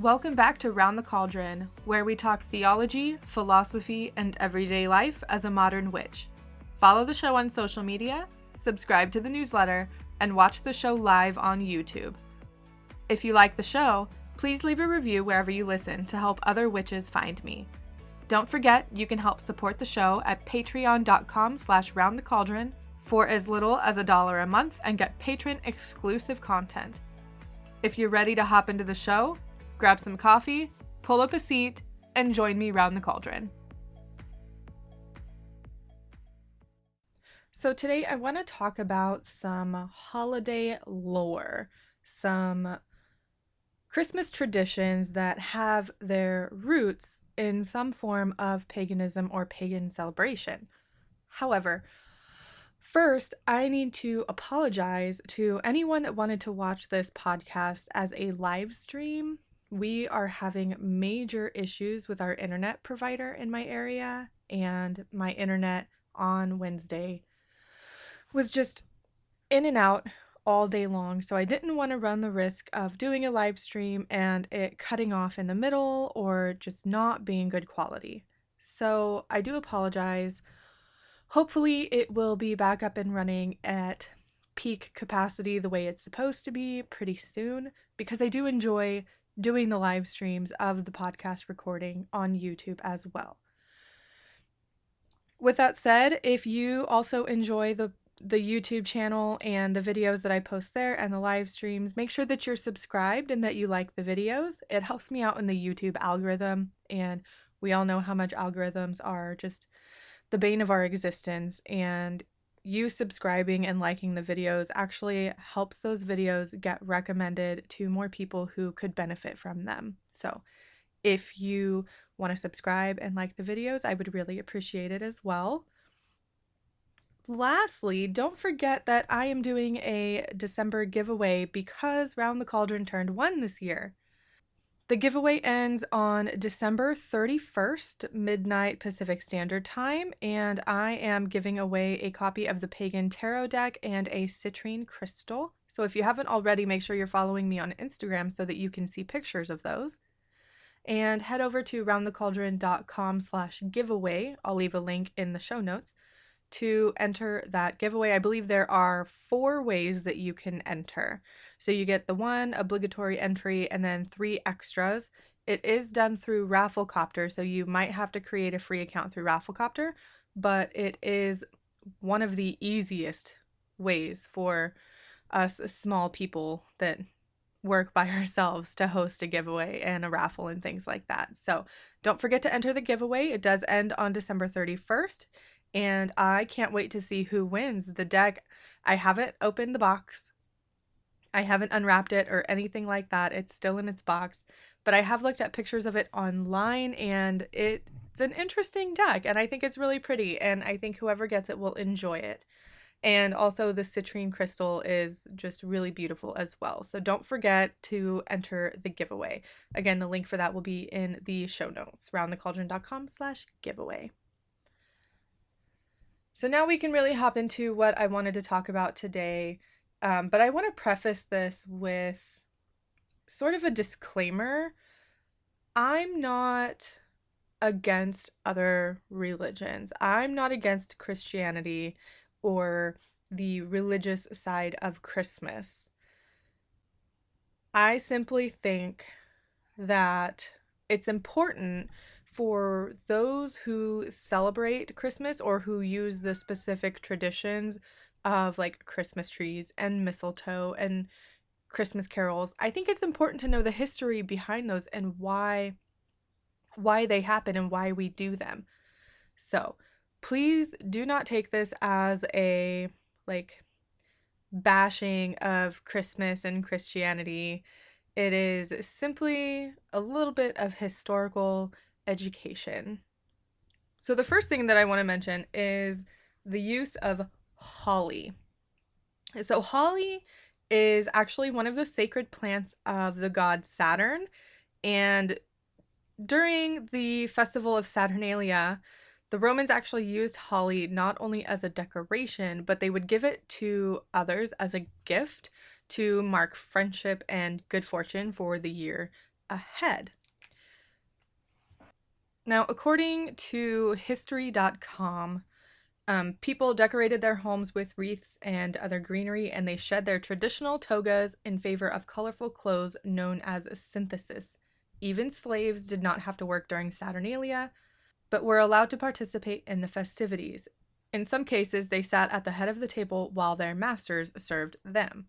Welcome back to Round the Cauldron, where we talk theology, philosophy, and everyday life as a modern witch. Follow the show on social media, subscribe to the newsletter, and watch the show live on YouTube. If you like the show, please leave a review wherever you listen to help other witches find me. Don't forget, you can help support the show at patreon.com/roundthecauldron for as little as $1 a month and get patron-exclusive content. If you're ready to hop into the show, grab some coffee, pull up a seat, and join me round the cauldron. So today I want to talk about some holiday lore, some Christmas traditions that have their roots in some form of paganism or pagan celebration. However, first, I need to apologize to anyone that wanted to watch this podcast as a live stream. We are having major issues with our internet provider in my area, and my internet on Wednesday was just in and out all day long, so I didn't want to run the risk of doing a live stream and it cutting off in the middle or just not being good quality. So I do apologize. Hopefully it will be back up and running at peak capacity the way it's supposed to be pretty soon, because I do enjoy doing the live streams of the podcast recording on YouTube as well. With that said, if you also enjoy the YouTube channel and the videos that I post there and the live streams, make sure that you're subscribed and that you like the videos. It helps me out in the YouTube algorithm, and we all know how much algorithms are just the bane of our existence, and you subscribing and liking the videos actually helps those videos get recommended to more people who could benefit from them. So if you want to subscribe and like the videos, I would really appreciate it as well. Lastly, don't forget that I am doing a December giveaway because Round the Cauldron turned 1 this year. The giveaway ends on December 31st, midnight Pacific Standard Time, and I am giving away a copy of the Pagan Tarot deck and a citrine crystal. So if you haven't already, make sure you're following me on Instagram so that you can see pictures of those. And head over to roundthecauldron.com/giveaway. I'll leave a link in the show notes to enter that giveaway. I believe there are 4 ways that you can enter. So you get the 1 obligatory entry and then 3 extras. It is done through Rafflecopter, so you might have to create a free account through Rafflecopter, but it is one of the easiest ways for us small people that work by ourselves to host a giveaway and a raffle and things like that. So don't forget to enter the giveaway. It does end on December 31st. And I can't wait to see who wins. The deck, I haven't opened the box. I haven't unwrapped it or anything like that. It's still in its box. But I have looked at pictures of it online, and it's an interesting deck. And I think it's really pretty. And I think whoever gets it will enjoy it. And also the citrine crystal is just really beautiful as well. So don't forget to enter the giveaway. Again, the link for that will be in the show notes, roundthecauldron.com/giveaway. So now we can really hop into what I wanted to talk about today, but I want to preface this with sort of a disclaimer. I'm not against other religions. I'm not against Christianity or the religious side of Christmas. I simply think that it's important for those who celebrate Christmas or who use the specific traditions of like Christmas trees and mistletoe and Christmas carols. I think it's important to know the history behind those and why they happen and why we do them. So please do not take this as a like bashing of Christmas and Christianity. It is simply a little bit of historical education. So the first thing that I want to mention is the use of holly. So holly is actually one of the sacred plants of the god Saturn, and during the festival of Saturnalia, the Romans actually used holly not only as a decoration, but they would give it to others as a gift to mark friendship and good fortune for the year ahead. Now, according to history.com, people decorated their homes with wreaths and other greenery, and they shed their traditional togas in favor of colorful clothes known as synthesis. Even slaves did not have to work during Saturnalia, but were allowed to participate in the festivities. In some cases, they sat at the head of the table while their masters served them.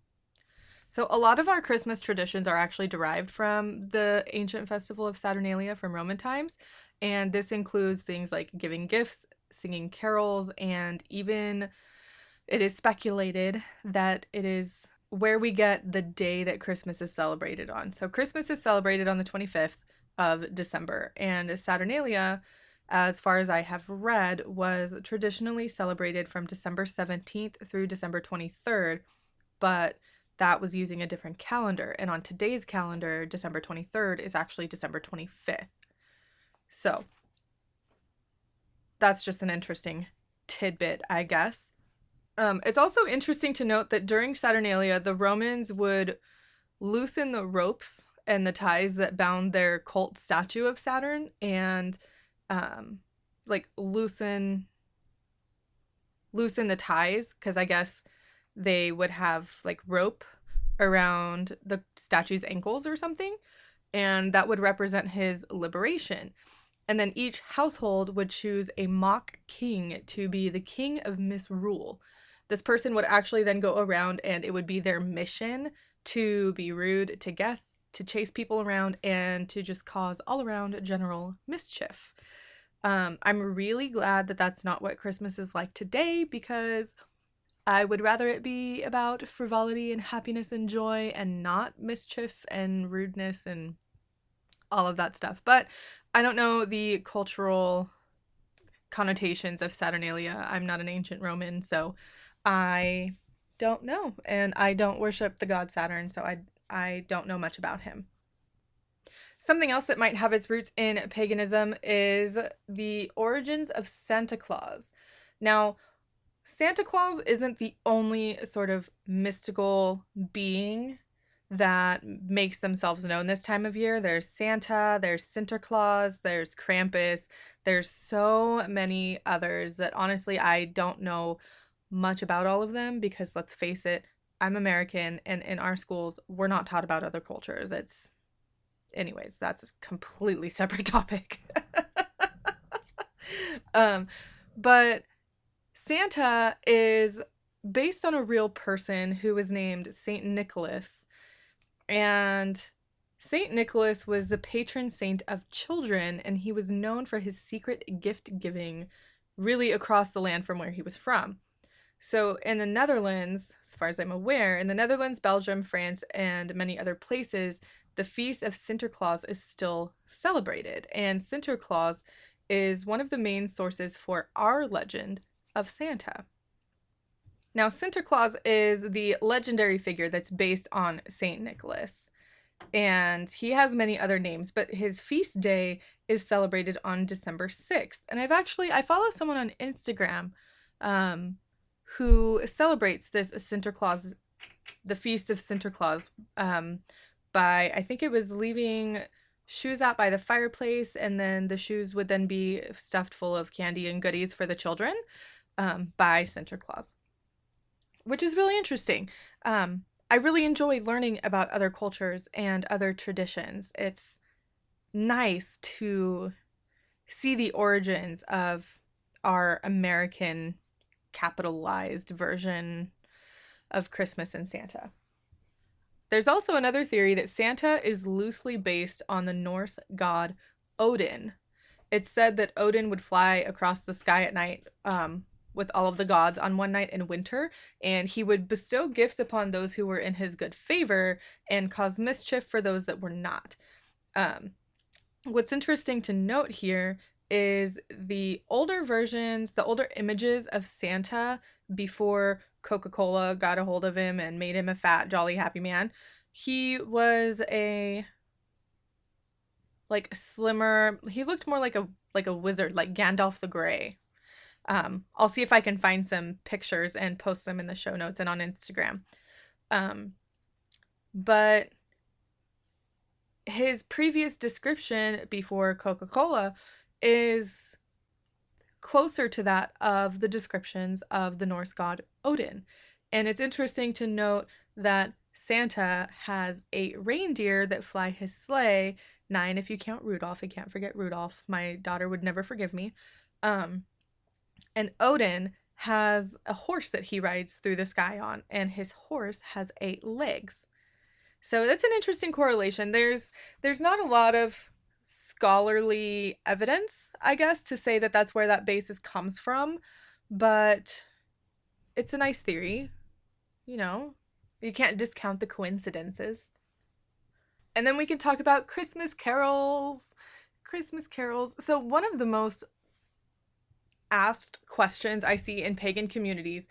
So, a lot of our Christmas traditions are actually derived from the ancient festival of Saturnalia from Roman times. And this includes things like giving gifts, singing carols, and even it is speculated that it is where we get the day that Christmas is celebrated on. So, Christmas is celebrated on the 25th of December, and Saturnalia, as far as I have read, was traditionally celebrated from December 17th through December 23rd, but that was using a different calendar. And on today's calendar, December 23rd is actually December 25th. So that's just an interesting tidbit, I guess. It's also interesting to note that during Saturnalia, the Romans would loosen the ropes and the ties that bound their cult statue of Saturn, and like loosen the ties, because I guess they would have like rope around the statue's ankles or something, and that would represent his liberation. And then each household would choose a mock king to be the king of misrule. This person would actually then go around, and it would be their mission to be rude to guests, to chase people around, and to just cause all around general mischief. I'm really glad that that's not what Christmas is like today, because I would rather it be about frivolity and happiness and joy and not mischief and rudeness and all of that stuff. But I don't know the cultural connotations of Saturnalia. I'm not an ancient Roman, so I don't know. And I don't worship the god Saturn, so I don't know much about him. Something else that might have its roots in paganism is the origins of Santa Claus. Now, Santa Claus isn't the only sort of mystical being that makes themselves known this time of year. There's Santa, there's Sinterklaas, there's Krampus. There's so many others that honestly I don't know much about all of them, because let's face it, I'm American, and in our schools we're not taught about other cultures. Anyways, that's a completely separate topic. But Santa is based on a real person who was named Saint Nicholas. And Saint Nicholas was the patron saint of children, and he was known for his secret gift giving really across the land from where he was from. So in the Netherlands, as far as I'm aware, in the Netherlands, Belgium, France, and many other places, the feast of Sinterklaas is still celebrated. And Sinterklaas is one of the main sources for our legend of Santa. Now, Sinterklaas is the legendary figure that's based on Saint Nicholas, and he has many other names, but his feast day is celebrated on December 6th. And I follow someone on Instagram who celebrates this Sinterklaas, the feast of Sinterklaas, by, I think it was leaving shoes out by the fireplace, and then the shoes would then be stuffed full of candy and goodies for the children by Sinterklaas, which is really interesting. I really enjoy learning about other cultures and other traditions. It's nice to see the origins of our American capitalized version of Christmas and Santa. There's also another theory that Santa is loosely based on the Norse god Odin. It's said that Odin would fly across the sky at night with all of the gods on one night in winter, and he would bestow gifts upon those who were in his good favor and cause mischief for those that were not. What's interesting to note here is the older versions, the older images of Santa before Coca-Cola got a hold of him and made him a fat, jolly, happy man. He was slimmer. He looked more like a wizard, like Gandalf the Grey. I'll see if I can find some pictures and post them in the show notes and on Instagram. But his previous description before Coca-Cola is closer to that of the descriptions of the Norse god Odin. And it's interesting to note that Santa has 8 reindeer that fly his sleigh, 9 if you count Rudolph. I can't forget Rudolph. My daughter would never forgive me. Um, and Odin has a horse that he rides through the sky on, and his horse has 8 legs. So that's an interesting correlation. There's not a lot of scholarly evidence, I guess, to say that that's where that basis comes from, but it's a nice theory, you know. You can't discount the coincidences. And then we can talk about Christmas carols. Christmas carols. So one of the most asked questions I see in pagan communities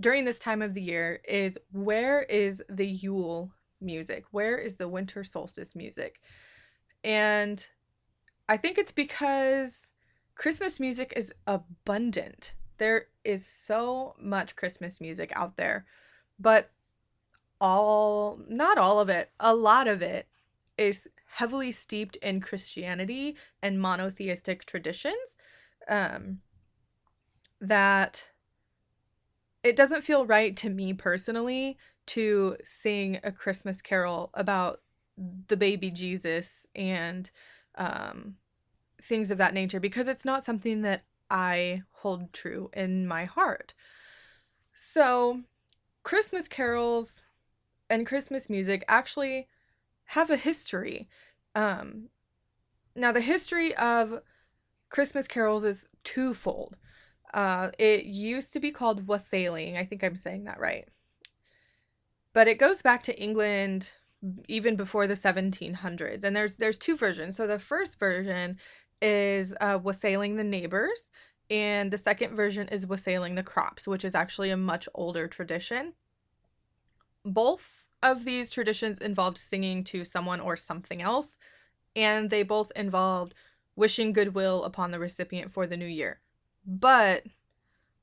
during this time of the year is, where is the Yule music? Where is the winter solstice music? And I think it's because Christmas music is abundant. There is so much Christmas music out there, but not all of it, a lot of it is heavily steeped in Christianity and monotheistic traditions, um, that it doesn't feel right to me personally to sing a Christmas carol about the baby Jesus and things of that nature, because it's not something that I hold true in my heart. So, Christmas carols and Christmas music actually have a history. Um, Now, the history of Christmas carols is twofold. It used to be called wassailing. I think I'm saying that right. But it goes back to England even before the 1700s, and there's two versions. So the first version is wassailing the neighbors, and the second version is wassailing the crops, which is actually a much older tradition. Both of these traditions involved singing to someone or something else, and they both involved wishing goodwill upon the recipient for the new year. But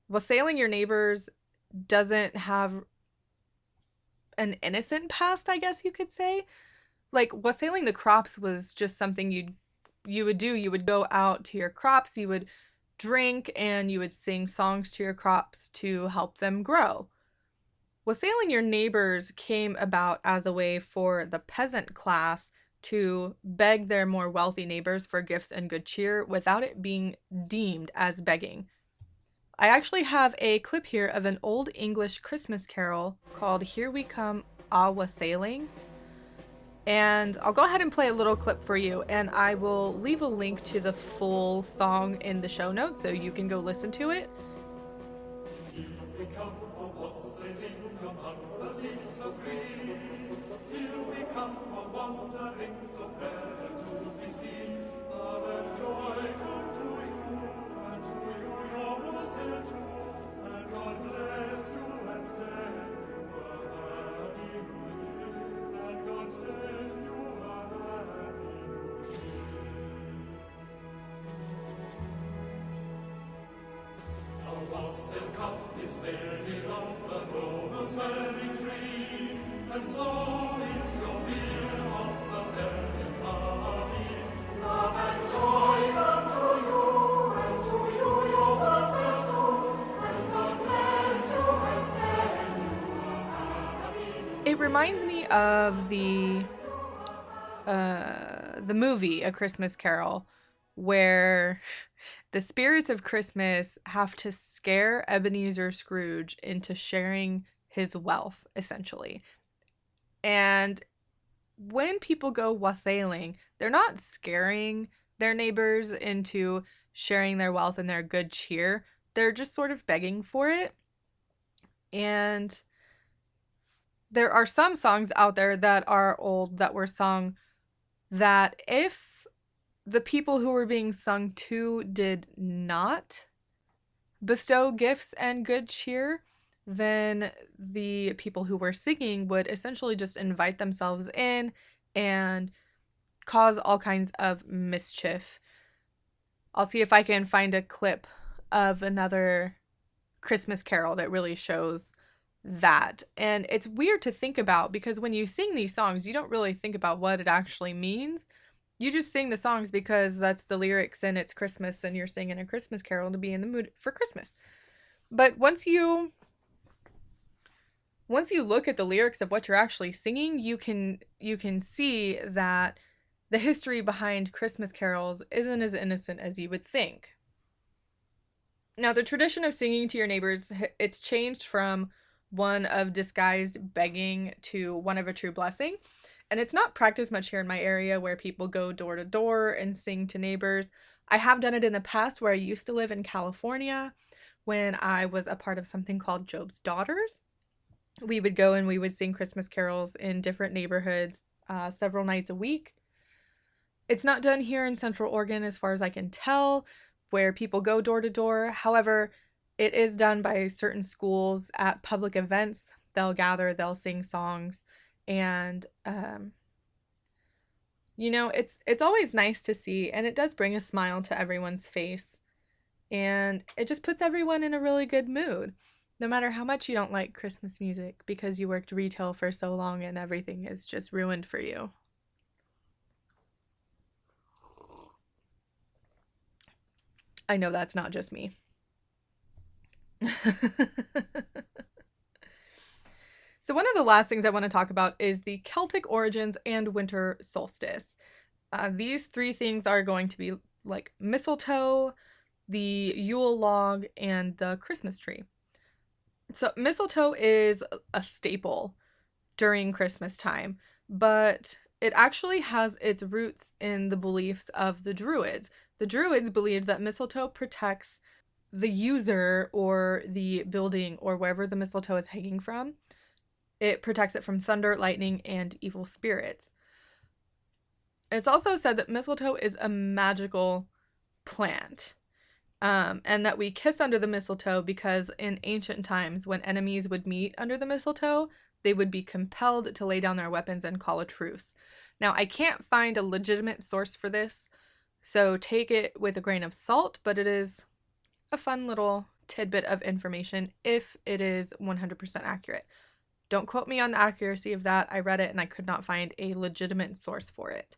wassailing your neighbors doesn't have an innocent past, I guess you could say. Like, wassailing the crops was just something you would do. You would go out to your crops, you would drink, and you would sing songs to your crops to help them grow. Wassailing your neighbors came about as a way for the peasant class to beg their more wealthy neighbors for gifts and good cheer without it being deemed as begging. I actually have a clip here of an old English Christmas carol called Here We Come A Wassailing. And I'll go ahead and play a little clip for you, and I will leave a link to the full song in the show notes so you can go listen to it. Here we come a-wassailing among the leaves so green. Here we come a-wandering so fair to be seen. Our joy come to you, and to you your wassail too. And God bless you and send you a happy new year. And God send you a happy new year. A wassail cup is made of the rosemary tree, and so is your beer of the berries honey. Love and joy come to you, and to you your wassail too, and God bless you and send you a happy new year. It reminds me of the movie A Christmas Carol, where the spirits of Christmas have to scare Ebenezer Scrooge into sharing his wealth, essentially. And when people go wassailing, they're not scaring their neighbors into sharing their wealth and their good cheer. They're just sort of begging for it. And there are some songs out there that are old that were sung that if the people who were being sung to did not bestow gifts and good cheer, then the people who were singing would essentially just invite themselves in and cause all kinds of mischief. I'll see if I can find a clip of another Christmas carol that really shows that. And it's weird to think about because when you sing these songs, you don't really think about what it actually means. You just sing the songs because that's the lyrics and it's Christmas and you're singing a Christmas carol to be in the mood for Christmas. But once you look at the lyrics of what you're actually singing, you can see that the history behind Christmas carols isn't as innocent as you would think. Now, the tradition of singing to your neighbors, it's changed from one of disguised begging to one of a true blessing. And it's not practiced much here in my area where people go door to door and sing to neighbors. I have done it in the past where I used to live in California when I was a part of something called Job's Daughters. We would go and we would sing Christmas carols in different neighborhoods several nights a week. It's not done here in Central Oregon, as far as I can tell, where people go door to door. However, it is done by certain schools at public events. They'll gather, they'll sing songs, and it's always nice to see, and it does bring a smile to everyone's face, and it just puts everyone in a really good mood. No matter how much you don't like Christmas music because you worked retail for so long and everything is just ruined for you. I know that's not just me. So, one of the last things I want to talk about is the Celtic origins and winter solstice. These three things are going to be like mistletoe, the Yule log, and the Christmas tree. So, mistletoe is a staple during Christmas time, but it actually has its roots in the beliefs of the Druids. The Druids believed that mistletoe protects the user or the building or wherever the mistletoe is hanging from. It protects it from thunder, lightning, and evil spirits. It's also said that mistletoe is a magical plant, and that we kiss under the mistletoe because in ancient times, when enemies would meet under the mistletoe, they would be compelled to lay down their weapons and call a truce. Now, I can't find a legitimate source for this, so take it with a grain of salt, but it is a fun little tidbit of information if it is 100% accurate. Don't quote me on the accuracy of that. I read it and I could not find a legitimate source for it.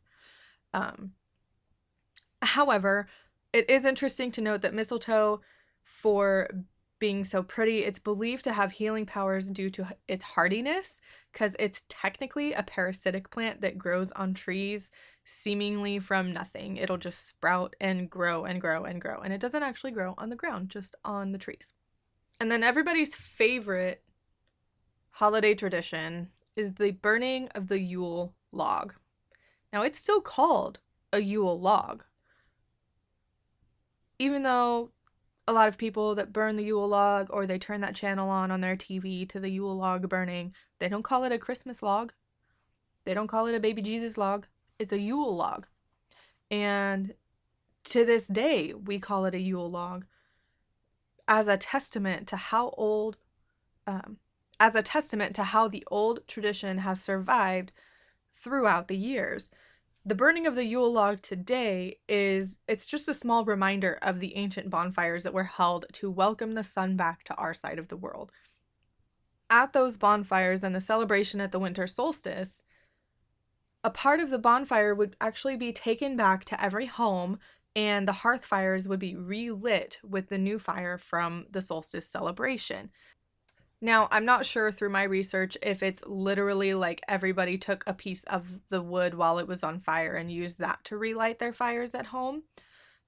However, it is interesting to note that mistletoe, for being so pretty, it's believed to have healing powers due to its hardiness, because it's technically a parasitic plant that grows on trees seemingly from nothing. It'll just sprout and grow and grow and grow, and it doesn't actually grow on the ground, just on the trees. And then everybody's favorite holiday tradition is the burning of the Yule log. Now, it's still called a Yule log, even though a lot of people that burn the Yule log or they turn that channel on their TV to the Yule log burning, they don't call it a Christmas log. They don't call it a baby Jesus log. It's a Yule log. And to this day, we call it a Yule log as a testament to how the old tradition has survived throughout the years. The burning of the Yule log today it's just a small reminder of the ancient bonfires that were held to welcome the sun back to our side of the world. At those bonfires and the celebration at the winter solstice, a part of the bonfire would actually be taken back to every home, and the hearth fires would be relit with the new fire from the solstice celebration. Now, I'm not sure through my research if it's literally like everybody took a piece of the wood while it was on fire and used that to relight their fires at home,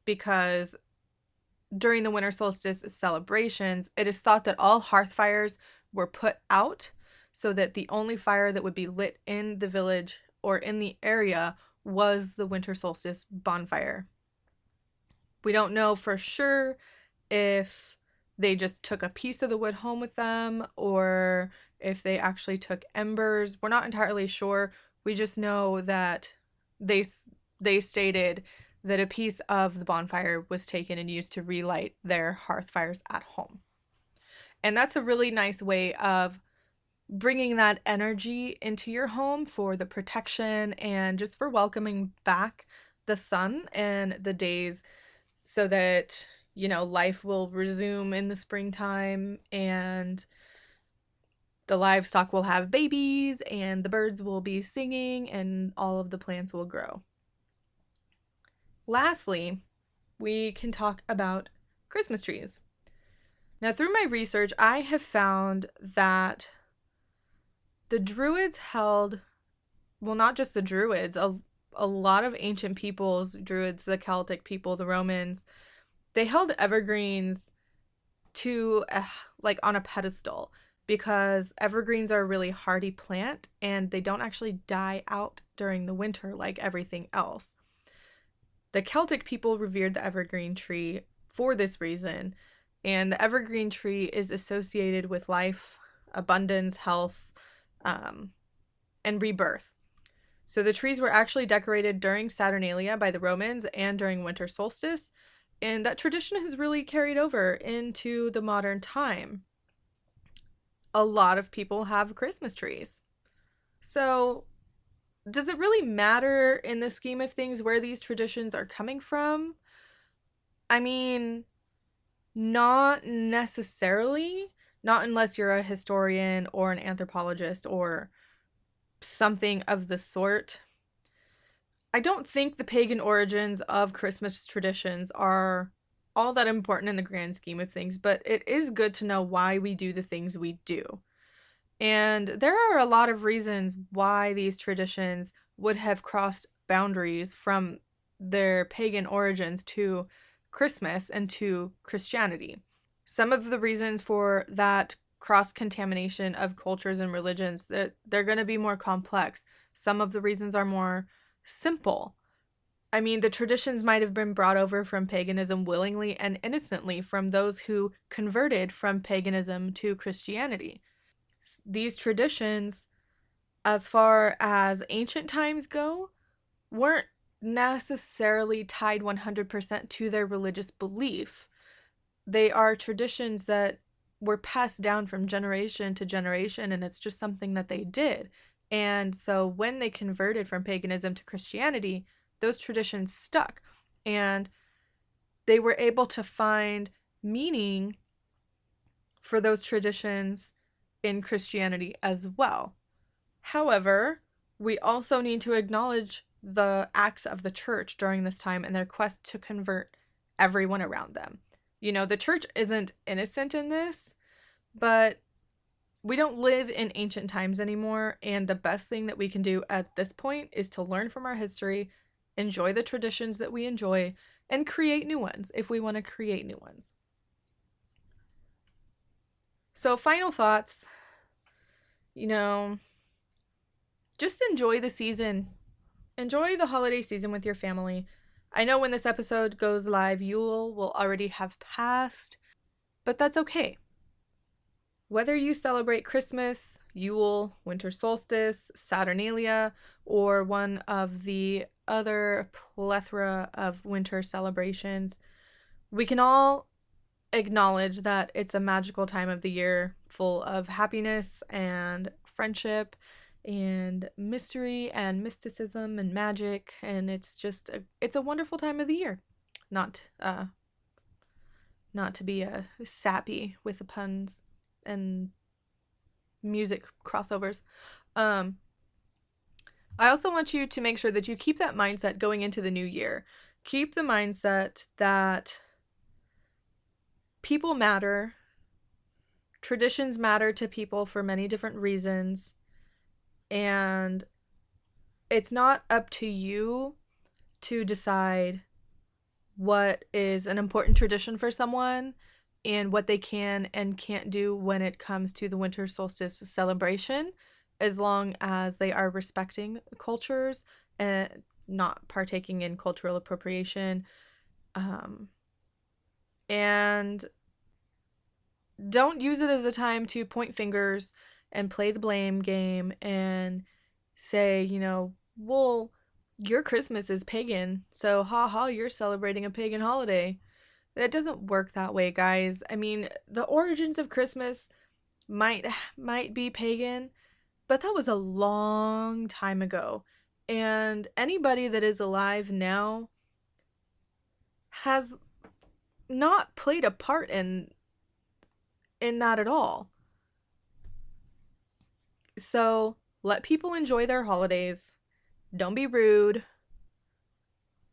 because during the winter solstice celebrations, it is thought that all hearth fires were put out so that the only fire that would be lit in the village or in the area was the winter solstice bonfire. We don't know for sure if they just took a piece of the wood home with them or if they actually took embers. We're not entirely sure. We just know that they stated that a piece of the bonfire was taken and used to relight their hearth fires at home. And that's a really nice way of bringing that energy into your home for the protection and just for welcoming back the sun and the days so that life will resume in the springtime and the livestock will have babies and the birds will be singing and all of the plants will grow. Lastly, we can talk about Christmas trees. Now, through my research, I have found that the Druids held, well, not just the Druids, a lot of ancient peoples, Druids, the Celtic people, the Romans, they held evergreens to like on a pedestal because evergreens are a really hardy plant and they don't actually die out during the winter like everything else. The Celtic people revered the evergreen tree for this reason, and the evergreen tree is associated with life, abundance, health, um, and rebirth. So the trees were actually decorated during Saturnalia by the Romans and during winter solstice, and that tradition has really carried over into the modern time. A lot of people have Christmas trees. So, does it really matter in the scheme of things where these traditions are coming from? I mean, not necessarily, not unless you're a historian or an anthropologist or something of the sort. I don't think the pagan origins of Christmas traditions are all that important in the grand scheme of things, but it is good to know why we do the things we do. And there are a lot of reasons why these traditions would have crossed boundaries from their pagan origins to Christmas and to Christianity. Some of the reasons for that cross contamination of cultures and religions that they're going to be more complex. Some of the reasons are more simple. I mean, the traditions might have been brought over from paganism willingly and innocently from those who converted from paganism to Christianity. These traditions, as far as ancient times go, weren't necessarily tied 100% to their religious belief. They are traditions that were passed down from generation to generation, and it's just something that they did. And so when they converted from paganism to Christianity, those traditions stuck. And they were able to find meaning for those traditions in Christianity as well. However, we also need to acknowledge the acts of the church during this time and their quest to convert everyone around them. You know, the church isn't innocent in this, but we don't live in ancient times anymore, and the best thing that we can do at this point is to learn from our history, enjoy the traditions that we enjoy, and create new ones if we want to create new ones. So, final thoughts, you know, just enjoy the season. Enjoy the holiday season with your family. I know when this episode goes live, Yule will already have passed, but that's okay. Whether you celebrate Christmas, Yule, winter solstice, Saturnalia, or one of the other plethora of winter celebrations, we can all acknowledge that it's a magical time of the year full of happiness and friendship and mystery and mysticism and magic, and it's a wonderful time of the year. Not not to be sappy with the puns and music crossovers. Um I also want you to make sure that you keep that mindset going into the new year. Keep the mindset that people matter. Traditions matter to people for many different reasons. And it's not up to you to decide what is an important tradition for someone and what they can and can't do when it comes to the winter solstice celebration, as long as they are respecting cultures and not partaking in cultural appropriation. And don't use it as a time to point fingers and play the blame game and say, well, your Christmas is pagan, so ha, you're celebrating a pagan holiday. It doesn't work that way, guys. I mean, the origins of Christmas might be pagan, but that was a long time ago. And anybody that is alive now has not played a part in that at all. So let people enjoy their holidays. Don't be rude.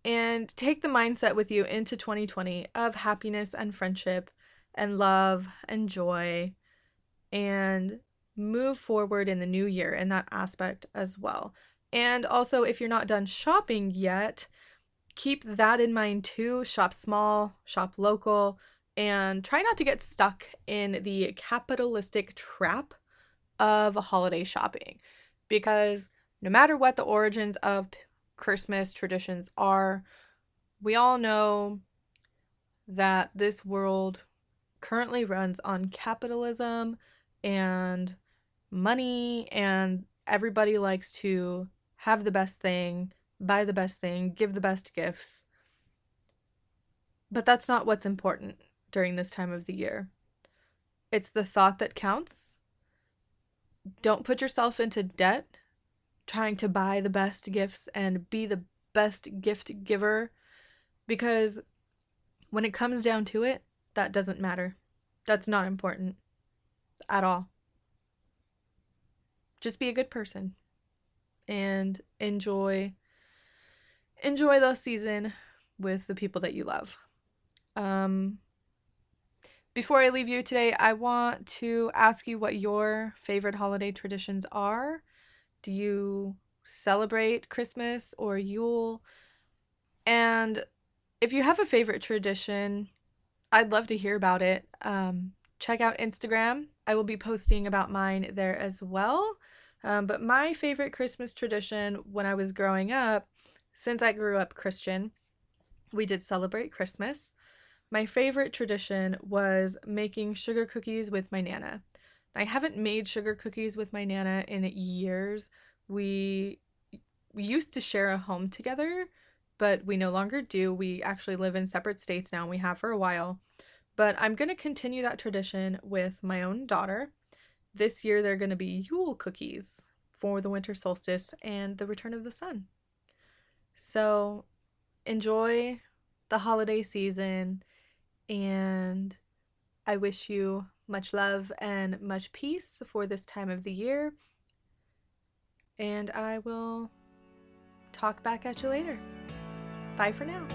And take the mindset with you into 2020 of happiness and friendship and love and joy, and move forward in the new year in that aspect as well. And also, if you're not done shopping yet, keep that in mind too. Shop small, shop local, and try not to get stuck in the capitalistic trap of holiday shopping, because no matter what the origins of Christmas traditions are, we all know that this world currently runs on capitalism and money, and everybody likes to have the best thing, buy the best thing, give the best gifts. But that's not what's important during this time of the year. It's the thought that counts. Don't put yourself into debt trying to buy the best gifts and be the best gift giver, because when it comes down to it, that doesn't matter. That's not important at all. Just be a good person and enjoy the season with the people that you love. Um Before I leave you today, I want to ask you what your favorite holiday traditions are. Do you celebrate Christmas or Yule? And if you have a favorite tradition, I'd love to hear about it. Check out Instagram. I will be posting about mine there as well. But my favorite Christmas tradition when I was growing up, since I grew up Christian, we did celebrate Christmas. My favorite tradition was making sugar cookies with my Nana. I haven't made sugar cookies with my Nana in years. We we used to share a home together, but we no longer do. We actually live in separate states now, and we have for a while. But I'm going to continue that tradition with my own daughter. This year, they're going to be Yule cookies for the winter solstice and the return of the sun. So enjoy the holiday season, and I wish you much love and much peace for this time of the year. And I will talk back at you later. Bye for now.